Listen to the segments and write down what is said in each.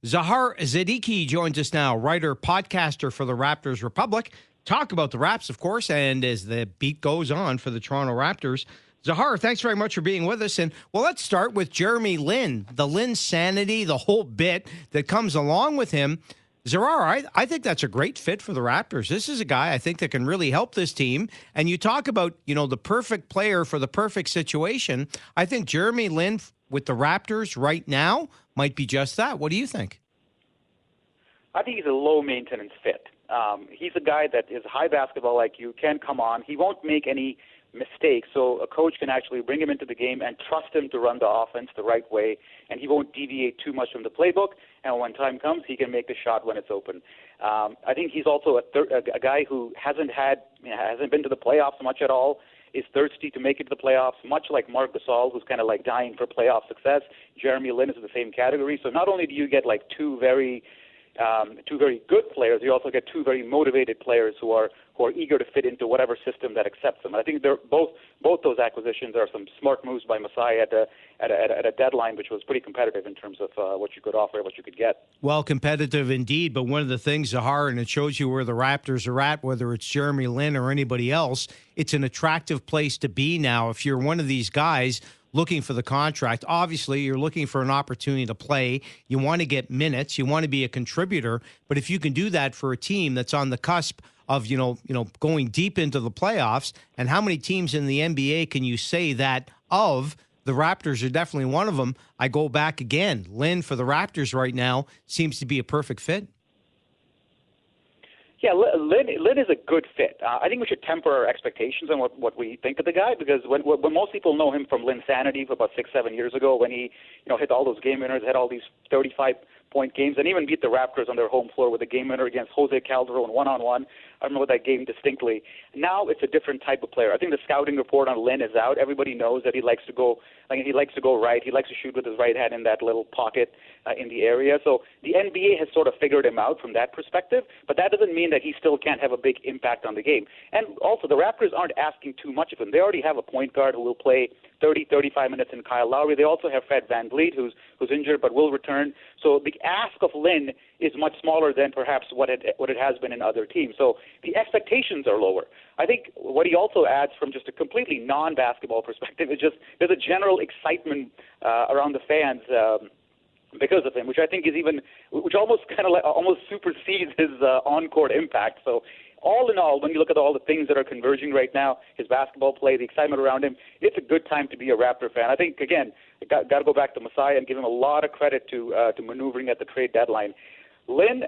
Zarar Siddiqi joins us now, writer, podcaster for the Raptors Republic. Talk about the Raps, of course, and as the beat goes on for the Toronto Raptors. Zarar, thanks very much for being with us. And, well, let's start with Jeremy Lin, the Lin sanity, the whole bit that comes along with him. Zarar, I think that's a great fit for the Raptors. This is a guy I think that can really help this team. And you talk about, the perfect player for the perfect situation. I think Jeremy Lin with the Raptors right now might be just that. What do you think? I think he's a low-maintenance fit. He's a guy that is high basketball IQ, can come on. He won't make any mistakes, so a coach can actually bring him into the game and trust him to run the offense the right way, and he won't deviate too much from the playbook, and when time comes, he can make the shot when it's open. I think he's also a guy who hasn't been to the playoffs much at all, is thirsty to make it to the playoffs, much like Marc Gasol, who's kind of like dying for playoff success. Jeremy Lin is in the same category, so not only do you get like two very good players, you also get two very motivated players who are eager to fit into whatever system that accepts them. And I think they're both those acquisitions are some smart moves by Masai at a deadline, which was pretty competitive in terms of what you could offer, what you could get. Well, competitive indeed. But one of the things, Zarar, and it shows you where the Raptors are at, whether it's Jeremy Lin or anybody else, it's an attractive place to be now. If you're one of these guys looking for the contract, obviously you're looking for an opportunity to play. You want to get minutes. You want to be a contributor. But if you can do that for a team that's on the cusp of, going deep into the playoffs, and how many teams in the NBA can you say that of? The Raptors are definitely one of them. I go back again. Lin for the Raptors right now seems to be a perfect fit. Yeah, Lin is a good fit. I think we should temper our expectations on what we think of the guy, because when most people know him from Linsanity for about 6-7 years ago, when he hit all those game winners, had all these 35-point games, and even beat the Raptors on their home floor with a game winner against Jose Calderon one-on-one. I remember that game distinctly. Now it's a different type of player. I think the scouting report on Lin is out. Everybody knows that he likes to go right. He likes to shoot with his right hand in that little pocket in the area. So the NBA has sort of figured him out from that perspective, but that doesn't mean that he still can't have a big impact on the game. And also, the Raptors aren't asking too much of him. They already have a point guard who will play 35 minutes in Kyle Lowry. They also have Fred VanVleet, who's injured but will return. So the ask of Lin is much smaller than perhaps what it has been in other teams. So the expectations are lower. I think what he also adds from just a completely non-basketball perspective is just there's a general excitement around the fans because of him, which I think is which almost supersedes his on-court impact. So all in all, when you look at all the things that are converging right now, his basketball play, the excitement around him, it's a good time to be a Raptor fan. I think, again, got to go back to Masai and give him a lot of credit to maneuvering at the trade deadline. Lin,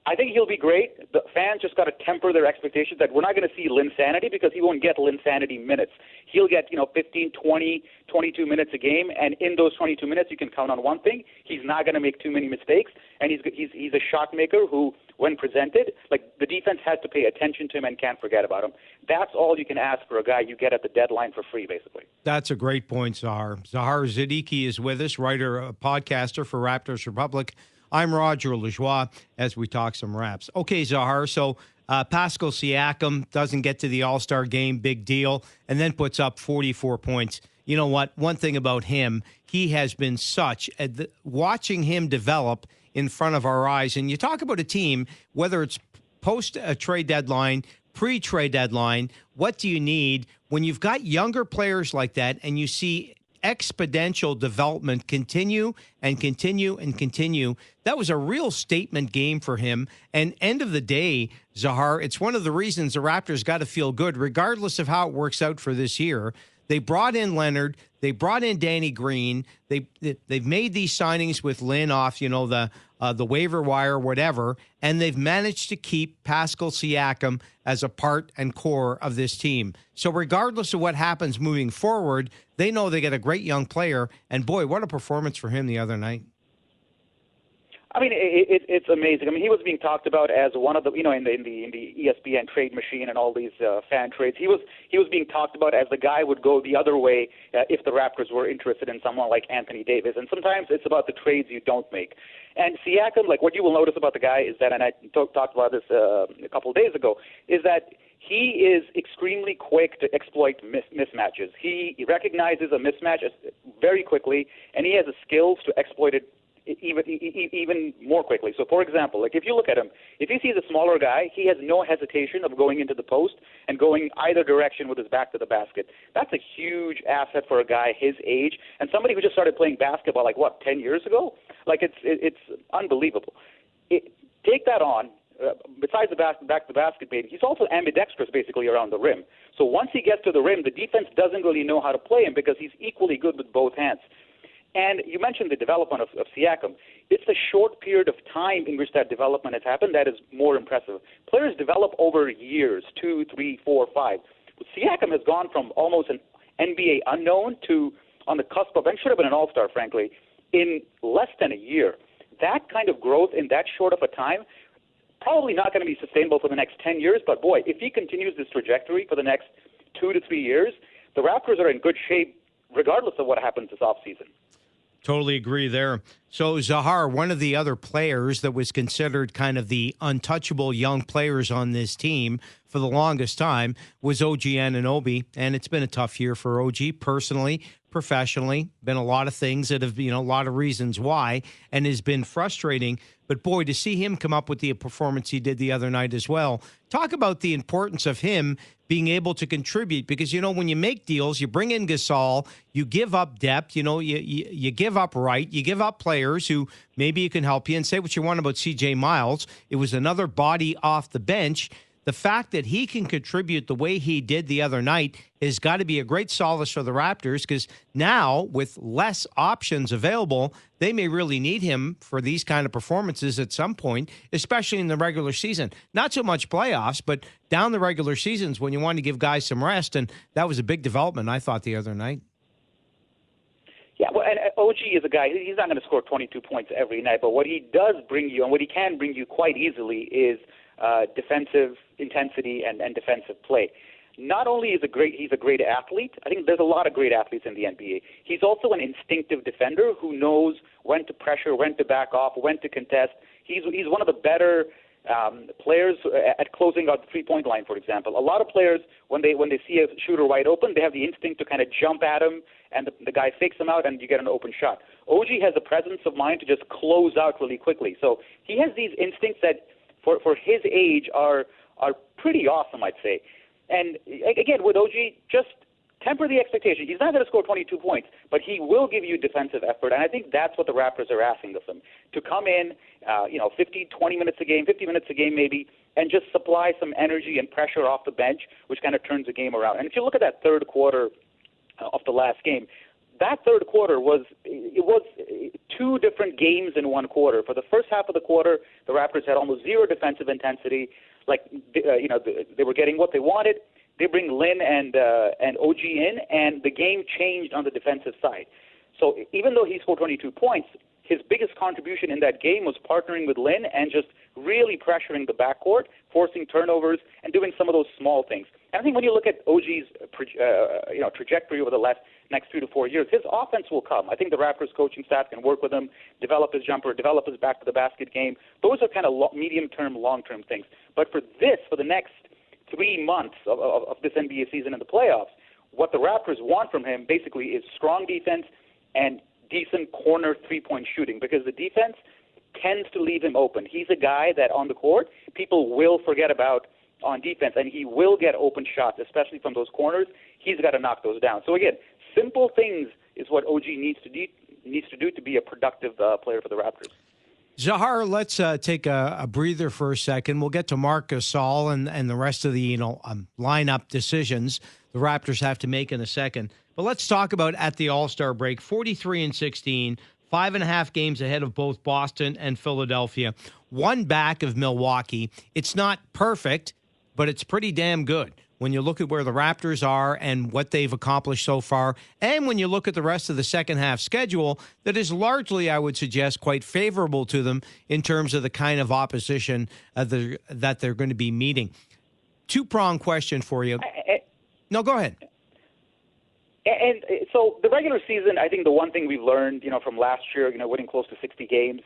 I think he'll be great. The fans just got to temper their expectations that we're not going to see Linsanity, because he won't get Linsanity minutes. He'll get 15, 20, 22 minutes a game, and in those 22 minutes you can count on one thing: he's not going to make too many mistakes, and he's a shot maker who, when presented, the defense has to pay attention to him and can't forget about him. That's all you can ask for a guy you get at the deadline for free, basically. That's a great point, Zarar. Zarar Siddiqi is with us, writer, podcaster for Raptors Republic. I'm Roger Lajoi as we talk some Raps. Okay, Zarar, so Pascal Siakam doesn't get to the All-Star game, big deal, and then puts up 44 points. You know what? One thing about him, he has been watching him develop in front of our eyes. And you talk about a team, whether it's post-trade deadline, pre-trade deadline, what do you need when you've got younger players like that and you see exponential development continue and continue and continue? That was a real statement game for him. And end of the day, Zarar, it's one of the reasons the Raptors got to feel good, regardless of how it works out for this year. They brought in Leonard. They brought in Danny Green. They've made these signings with Lin off, the waiver wire, whatever, and they've managed to keep Pascal Siakam as a part and core of this team. So regardless of what happens moving forward, they know they get a great young player. And boy, what a performance for him the other night. I mean, it's amazing. I mean, he was being talked about as one of the, in the ESPN trade machine and all these fan trades. He was being talked about as the guy would go the other way if the Raptors were interested in someone like Anthony Davis. And sometimes it's about the trades you don't make. And Siakam, what you will notice about the guy is that, and I talked about this a couple of days ago, is that he is extremely quick to exploit mismatches. He recognizes a mismatch very quickly, and he has the skills to exploit it even more quickly. So, for example, like if you look at him, if he sees a smaller guy, he has no hesitation of going into the post and going either direction with his back to the basket. That's a huge asset for a guy his age and somebody who just started playing basketball 10 years ago. Like it's unbelievable. Take that on. Besides the back to the basket, he's also ambidextrous basically around the rim. So once he gets to the rim, the defense doesn't really know how to play him because he's equally good with both hands. And you mentioned the development of Siakam. It's the short period of time in which that development has happened that is more impressive. Players develop over years, 2, 3, 4, 5. Siakam has gone from almost an NBA unknown to on the cusp of, and should have been an all-star, frankly, in less than a year. That kind of growth in that short of a time, probably not going to be sustainable for the next 10 years, but boy, if he continues this trajectory for the next 2 to 3 years, the Raptors are in good shape regardless of what happens this offseason. Totally agree there. So, Zarar, one of the other players that was considered kind of the untouchable young players on this team for the longest time was OG Anunoby, and it's been a tough year for OG personally, professionally. Been a lot of things that have, a lot of reasons why, and has been frustrating. But, boy, to see him come up with the performance he did the other night as well. Talk about the importance of him being able to contribute because, when you make deals, you bring in Gasol, you give up depth, you give up Wright, you give up players who maybe you can help you and say what you want about C.J. Miles. It was another body off the bench. The fact that he can contribute the way he did the other night has got to be a great solace for the Raptors because now with less options available, they may really need him for these kind of performances at some point, especially in the regular season. Not so much playoffs, but down the regular seasons when you want to give guys some rest, and that was a big development, I thought, the other night. Yeah, well, and OG is a guy, he's not going to score 22 points every night, but what he does bring you, and what he can bring you quite easily is defensive intensity and defensive play. Not only is he's a great athlete. I think there's a lot of great athletes in the NBA. He's also an instinctive defender who knows when to pressure, when to back off, when to contest. He's one of the better players at closing out the three-point line, for example. A lot of players, when they see a shooter wide open, they have the instinct to kind of jump at him, and the guy fakes him out, and you get an open shot. OG has the presence of mind to just close out really quickly. So he has these instincts that, for his age, are pretty awesome, I'd say. And again, with OG, just temper the expectation. He's not going to score 22 points, but he will give you defensive effort, and I think that's what the Raptors are asking of him, to come in, 20 minutes a game, 50 minutes a game maybe, and just supply some energy and pressure off the bench, which kind of turns the game around. And if you look at that third quarter of the last game, that third quarter was two different games in one quarter. For the first half of the quarter, the Raptors had almost zero defensive intensity. They were getting what they wanted. They bring Lin and OG in, and the game changed on the defensive side. So even though he scored 22 points, his biggest contribution in that game was partnering with Lin and just really pressuring the backcourt, forcing turnovers, and doing some of those small things. And I think when you look at OG's trajectory over the next 3 to 4 years, his offense will come. I think the Raptors coaching staff can work with him, develop his jumper, develop his back to the basket game. Those are kind of medium-term, long-term things. But for the next 3 months of this NBA season and the playoffs, what the Raptors want from him basically is strong defense and decent corner three-point shooting, because the defense tends to leave him open. He's a guy that on the court people will forget about on defense, and he will get open shots, especially from those corners. He's got to knock those down. So again, simple things is what OG needs to do to be a productive player for the Raptors. Zarar, let's take a breather for a second. We'll get to Marc Gasol and the rest of the lineup decisions the Raptors have to make in a second. But let's talk about at the All-Star break, 43-16, 5.5 games ahead of both Boston and Philadelphia, one back of Milwaukee. It's not perfect, but it's pretty damn good when you look at where the Raptors are and what they've accomplished so far, and when you look at the rest of the second half schedule that is largely, I would suggest, quite favorable to them in terms of the kind of opposition that they're going to be meeting. Two-pronged question for you. No, go ahead. And so the regular season, I think the one thing we've learned, from last year, winning close to 60 games,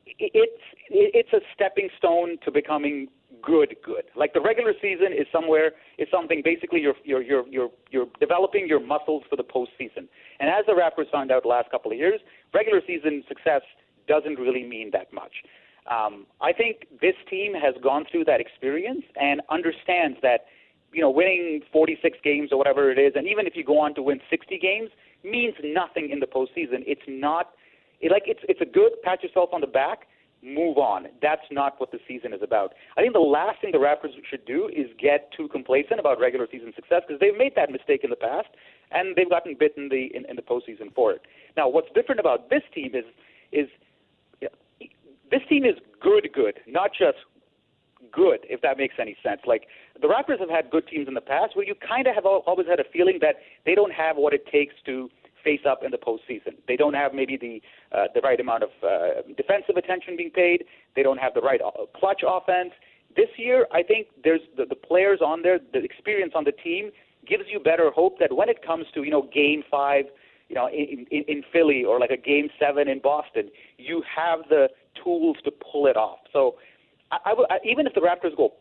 it's a stepping stone to becoming good. Like the regular season is something basically you're developing your muscles for the postseason. And as the Raptors found out the last couple of years, regular season success doesn't really mean that much. I think this team has gone through that experience and understands that, winning 46 games or whatever it is, and even if you go on to win 60 games, means nothing in the postseason. It's a good pat yourself on the back, move on. That's not what the season is about. I think the last thing the Raptors should do is get too complacent about regular season success, because they've made that mistake in the past, and they've gotten bitten in the postseason for it. Now, what's different about this team is this team is good, not just good, if that makes any sense. Like, the Raptors have had good teams in the past where you kind of have always had a feeling that they don't have what it takes to face up in the postseason. They don't have maybe the right amount of defensive attention being paid. They don't have the right clutch offense. This year, I think there's the players on there, the experience on the team gives you better hope that when it comes to, Game 5, in Philly, or like a Game 7 in Boston, you have the tools to pull it off. So even if the Raptors go,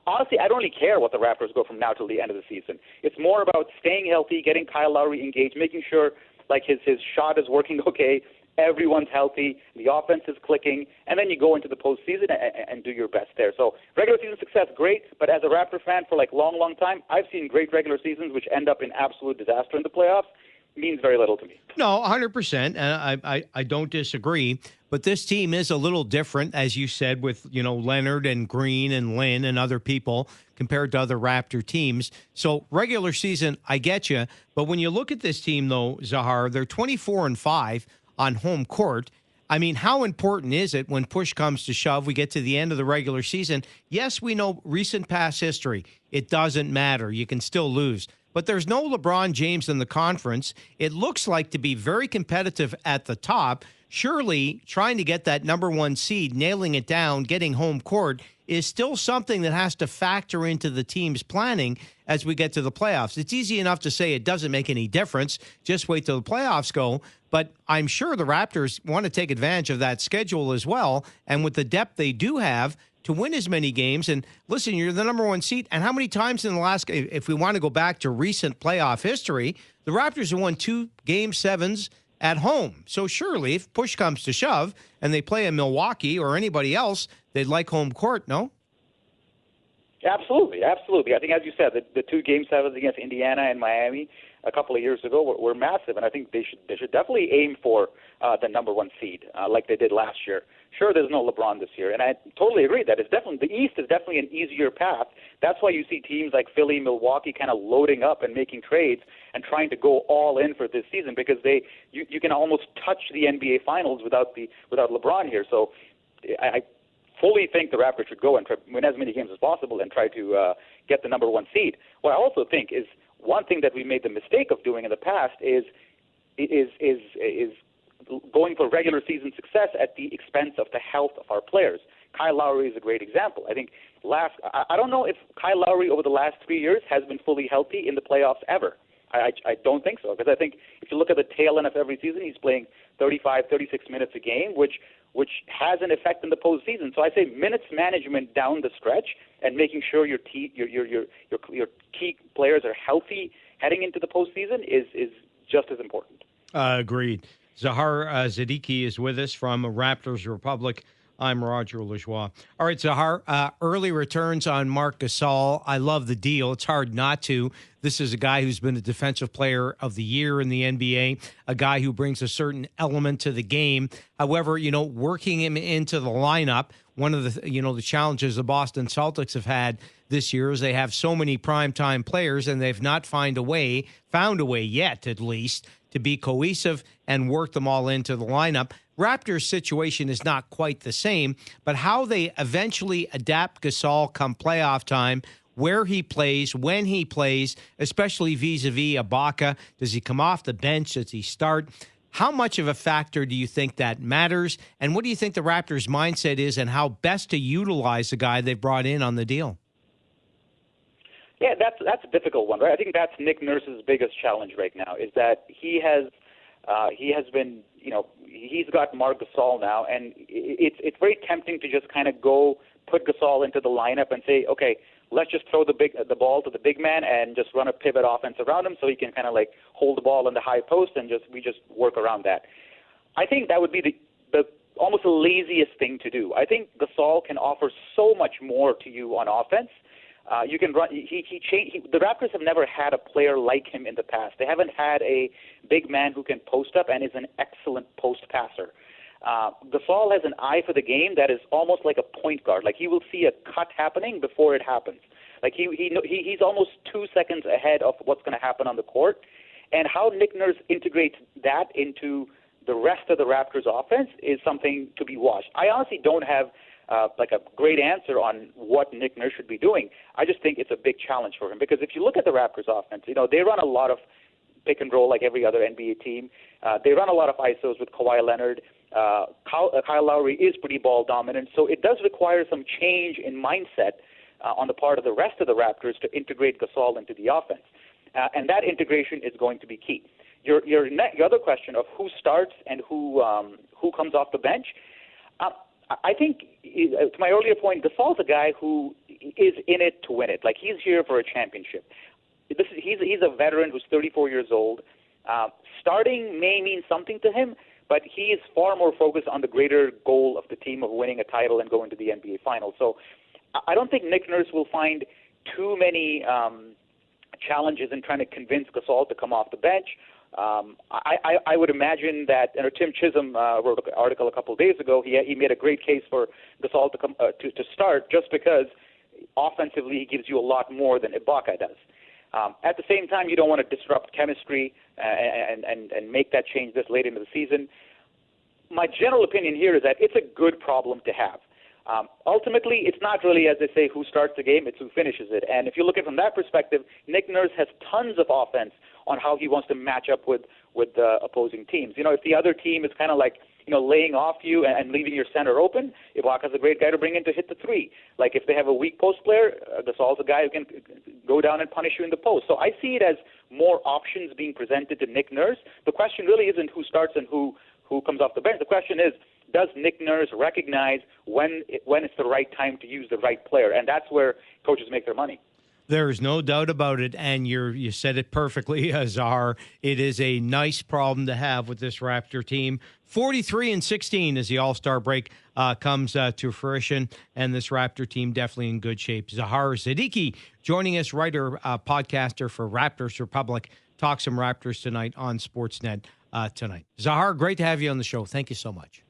honestly, I don't really care what the Raptors go from now till the end of the season. It's more about staying healthy, getting Kyle Lowry engaged, making sure like his shot is working okay, everyone's healthy, the offense is clicking, and then you go into the postseason and do your best there. So regular season success, great, but as a Raptor fan for like long time, I've seen great regular seasons which end up in absolute disaster in the playoffs. Means very little to me. No, 100%, and I don't disagree. But this team is a little different, as you said, with Leonard and Green and Lynn and other people compared to other Raptor teams. So regular season, I get you. But when you look at this team, though, Zarar, they're 24-5 on home court. I mean, how important is it when push comes to shove, we get to the end of the regular season? Yes, we know recent past history. It doesn't matter. You can still lose. But there's no LeBron James in the conference. It looks like to be very competitive at the top. Surely trying to get that number one seed, nailing it down, getting home court is still something that has to factor into the team's planning as we get to the playoffs. It's easy enough to say it doesn't make any difference. Just wait till the playoffs go. But I'm sure the Raptors want to take advantage of that schedule as well. And with the depth they do have, to win as many games. And listen, you're the number one seed. And how many times in the last, if we want to go back to recent playoff history, the Raptors have won 2 Game 7s at home. So surely if push comes to shove and they play in Milwaukee or anybody else, they'd like home court, no? Absolutely. I think, as you said, the 2 Game 7s against Indiana and Miami a couple of years ago were massive, and I think they should definitely aim for the number one seed like they did last year. Sure, there's no LeBron this year, and I totally agree that the East is definitely an easier path. That's why you see teams like Philly, Milwaukee kind of loading up and making trades and trying to go all in for this season, because you can almost touch the NBA Finals without LeBron here. So I fully think the Raptors should go and win as many games as possible and try to get the number one seed. What I also think is one thing that we made the mistake of doing in the past is going for regular season success at the expense of the health of our players. Kyle Lowry is a great example. I think I don't know if Kyle Lowry over the last 3 years has been fully healthy in the playoffs ever. I don't think so, because I think if you look at the tail end of every season, he's playing 35, 36 minutes a game, which has an effect in the postseason. So I say minutes management down the stretch and making sure your key players are healthy heading into the postseason is just as important. Agreed. Zarar Siddiqi is with us from Raptors Republic. I'm Roger Lajoi. All right, Zarar, early returns on Marc Gasol. I love the deal. It's hard not to. This is a guy who's been a Defensive Player of the Year in the NBA, a guy who brings a certain element to the game. However, working him into the lineup, one of the, the challenges the Boston Celtics have had this year is they have so many primetime players, and they've not found a way yet, at least, to be cohesive and work them all into the lineup. Raptors' situation is not quite the same, but how they eventually adapt Gasol come playoff time, where he plays, when he plays, especially vis-a-vis Ibaka. Does he come off the bench? Does he start? How much of a factor do you think that matters? And what do you think the Raptors' mindset is, and how best to utilize the guy they've brought in on the deal? Yeah, that's a difficult one, right? I think that's Nick Nurse's biggest challenge right now, is that he has been he's got Marc Gasol now, and it's very tempting to just kind of go put Gasol into the lineup and say, okay, let's just throw the ball to the big man and just run a pivot offense around him so he can kind of like hold the ball in the high post and we just work around that. I think that would be the almost the laziest thing to do. I think Gasol can offer so much more to you on offense. You can run. The Raptors have never had a player like him in the past. They haven't had a big man who can post up and is an excellent post passer. Gasol has an eye for the game that is almost like a point guard. Like he will see a cut happening before it happens. Like he's almost 2 seconds ahead of what's going to happen on the court. And how Nick Nurse integrates that into the rest of the Raptors offense is something to be watched. I honestly don't have like a great answer on what Nick Nurse should be doing. I just think it's a big challenge for him because if you look at the Raptors offense, they run a lot of pick and roll like every other NBA team. They run a lot of ISOs with Kawhi Leonard. Kyle Lowry is pretty ball dominant, so it does require some change in mindset on the part of the rest of the Raptors to integrate Gasol into the offense, and that integration is going to be key. Your other question of who starts and who comes off the bench, I think to my earlier point, Gasol's a guy who is in it to win it. Like he's here for a championship. He's a veteran who's 34 years old. Starting may mean something to him, but he is far more focused on the greater goal of the team of winning a title and going to the NBA Finals. So I don't think Nick Nurse will find too many challenges in trying to convince Gasol to come off the bench. I would imagine that, Tim Chisholm wrote an article a couple of days ago. He made a great case for Gasol to come to start just because offensively he gives you a lot more than Ibaka does. At the same time, you don't want to disrupt chemistry and make that change this late into the season. My general opinion here is that it's a good problem to have. Ultimately, it's not really, as they say, who starts the game, it's who finishes it. And if you look at it from that perspective, Nick Nurse has tons of offense on how he wants to match up with opposing teams. If the other team is kind of like, laying off you and leaving your center open, Ibaka's a great guy to bring in to hit the three. Like if they have a weak post player, Gasol's a guy who can go down and punish you in the post. So I see it as more options being presented to Nick Nurse. The question really isn't who starts and who comes off the bench. The question is, does Nick Nurse recognize when it's the right time to use the right player? And that's where coaches make their money. There's no doubt about it, and you said it perfectly, Zarar. It is a nice problem to have with this Raptor team. 43-16 as the All-Star break comes to fruition, and this Raptor team definitely in good shape. Zarar Siddiqi joining us, writer, podcaster for Raptors Republic. Talk some Raptors tonight on Sportsnet tonight. Zarar, great to have you on the show. Thank you so much.